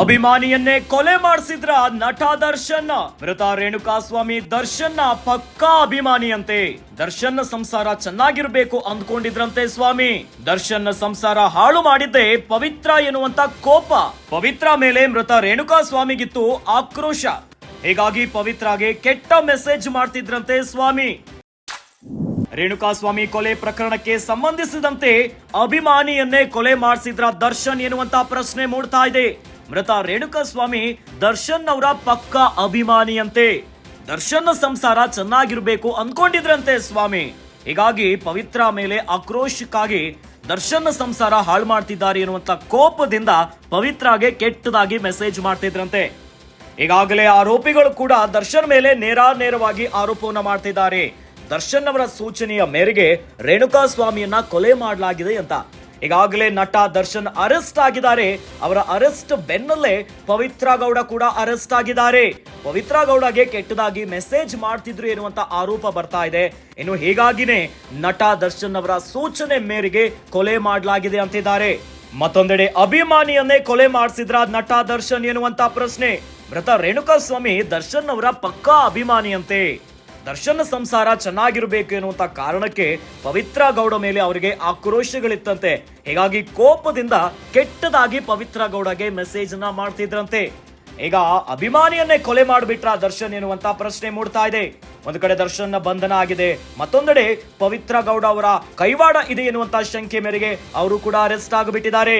ಅಭಿಮಾನಿಯನ್ನೇ ಕೊಲೆ ಮಾಡಿಸಿದ್ರ ನಟ ದರ್ಶನ್. ಮೃತ ರೇಣುಕಾಸ್ವಾಮಿ ದರ್ಶನ್ ಪಕ್ಕಾ ಅಭಿಮಾನಿಯಂತೆ. ದರ್ಶನ್ ಸಂಸಾರ ಚೆನ್ನಾಗಿರ್ಬೇಕು ಅಂದ್ಕೊಂಡಿದ್ರಂತೆ ಸ್ವಾಮಿ. ದರ್ಶನ್ ಸಂಸಾರ ಹಾಳು ಮಾಡಿದ್ದೆ ಪವಿತ್ರ ಎನ್ನುವಂತ ಕೋಪ. ಪವಿತ್ರ ಮೇಲೆ ಮೃತ ರೇಣುಕಾಸ್ವಾಮಿಗಿತ್ತು ಆಕ್ರೋಶ. ಹೀಗಾಗಿ ಪವಿತ್ರಾಗೆ ಕೆಟ್ಟ ಮೆಸೇಜ್ ಮಾಡ್ತಿದ್ರಂತೆ ಸ್ವಾಮಿ. ರೇಣುಕಾಸ್ವಾಮಿ ಕೊಲೆ ಪ್ರಕರಣಕ್ಕೆ ಸಂಬಂಧಿಸಿದಂತೆ ಅಭಿಮಾನಿಯನ್ನೇ ಕೊಲೆ ಮಾಡಿಸಿದ್ರ ದರ್ಶನ್ ಎನ್ನುವಂತ ಪ್ರಶ್ನೆ ಮೂಡ್ತಾ ಇದೆ. ಮೃತ ರೇಣುಕಾಸ್ವಾಮಿ ದರ್ಶನ್ ಅವರ ಪಕ್ಕಾ ಅಭಿಮಾನಿಯಂತೆ. ದರ್ಶನ್ ಸಂಸಾರ ಚೆನ್ನಾಗಿರ್ಬೇಕು ಅನ್ಕೊಂಡಿದ್ರಂತೆ ಸ್ವಾಮಿ. ಹೀಗಾಗಿ ಪವಿತ್ರ ಮೇಲೆ ಆಕ್ರೋಶಕ್ಕಾಗಿ ದರ್ಶನ್ ಸಂಸಾರ ಹಾಳು ಮಾಡ್ತಿದ್ದಾರೆ ಎನ್ನುವಂತ ಕೋಪದಿಂದ ಪವಿತ್ರಾಗೆ ಕೆಟ್ಟದಾಗಿ ಮೆಸೇಜ್ ಮಾಡ್ತಿದ್ರಂತೆ. ಈಗಾಗಲೇ ಆರೋಪಿಗಳು ಕೂಡ ದರ್ಶನ್ ಮೇಲೆ ನೇರವಾಗಿ ಆರೋಪವನ್ನ ಮಾಡ್ತಿದ್ದಾರೆ. ದರ್ಶನ್ ಅವರ ಸೂಚನೆಯ ಮೇರೆಗೆ ರೇಣುಕಾಸ್ವಾಮಿಯನ್ನ ಕೊಲೆ ಮಾಡಲಾಗಿದೆ ಅಂತ. ಈಗಾಗಲೇ ನಟ ದರ್ಶನ್ ಅರೆಸ್ಟ್ ಆಗಿದ್ದಾರೆ. ಅವರ ಅರೆಸ್ಟ್ ಬೆನ್ನಲ್ಲೇ ಪವಿತ್ರ ಗೌಡ ಕೂಡ ಅರೆಸ್ಟ್ ಆಗಿದ್ದಾರೆ. ಪವಿತ್ರ ಗೌಡಗೆ ಕೆಟ್ಟದಾಗಿ ಮೆಸೇಜ್ ಮಾಡ್ತಿದ್ರು ಎನ್ನುವಂತ ಆರೋಪ ಬರ್ತಾ ಇದೆ. ಇನ್ನು ಹೀಗಾಗಿನೇ ನಟ ದರ್ಶನ್ ಅವರ ಸೂಚನೆ ಮೇರೆಗೆ ಕೊಲೆ ಮಾಡಲಾಗಿದೆ ಅಂತಿದ್ದಾರೆ. ಮತ್ತೊಂದೆಡೆ ಅಭಿಮಾನಿಯನ್ನೇ ಕೊಲೆ ಮಾಡಿಸಿದ್ರ ನಟ ದರ್ಶನ್ ಎನ್ನುವಂತ ಪ್ರಶ್ನೆ. ಮೃತ ರೇಣುಕಾಸ್ವಾಮಿ ದರ್ಶನ್ ಅವರ ಪಕ್ಕಾ ಅಭಿಮಾನಿಯಂತೆ. ದರ್ಶನ್ ಸಂಸಾರ ಚೆನ್ನಾಗಿರ್ಬೇಕು ಎನ್ನುವಂತ ಕಾರಣಕ್ಕೆ ಪವಿತ್ರ ಗೌಡ ಮೇಲೆ ಅವರಿಗೆ ಆಕ್ರೋಶಗಳಿತ್ತಂತೆ. ಹೀಗಾಗಿ ಕೋಪದಿಂದ ಕೆಟ್ಟದಾಗಿ ಪವಿತ್ರ ಗೌಡಗೆ ಮೆಸೇಜ್ ಅನ್ನ ಮಾಡ್ತಿದ್ರಂತೆ. ಈಗ ಅಭಿಮಾನಿಯನ್ನೇ ಕೊಲೆ ಮಾಡಿಬಿಟ್ರ ದರ್ಶನ್ ಎನ್ನುವಂತ ಪ್ರಶ್ನೆ ಮೂಡ್ತಾ ಇದೆ. ಒಂದು ಕಡೆ ದರ್ಶನ್ ಬಂಧನ ಆಗಿದೆ, ಮತ್ತೊಂದೆಡೆ ಪವಿತ್ರ ಗೌಡ ಅವರ ಕೈವಾಡ ಇದೆ ಎನ್ನುವಂತ ಶಂಕೆ ಮೇರೆಗೆ ಅವರು ಕೂಡ ಅರೆಸ್ಟ್ ಆಗಿಬಿಟ್ಟಿದ್ದಾರೆ.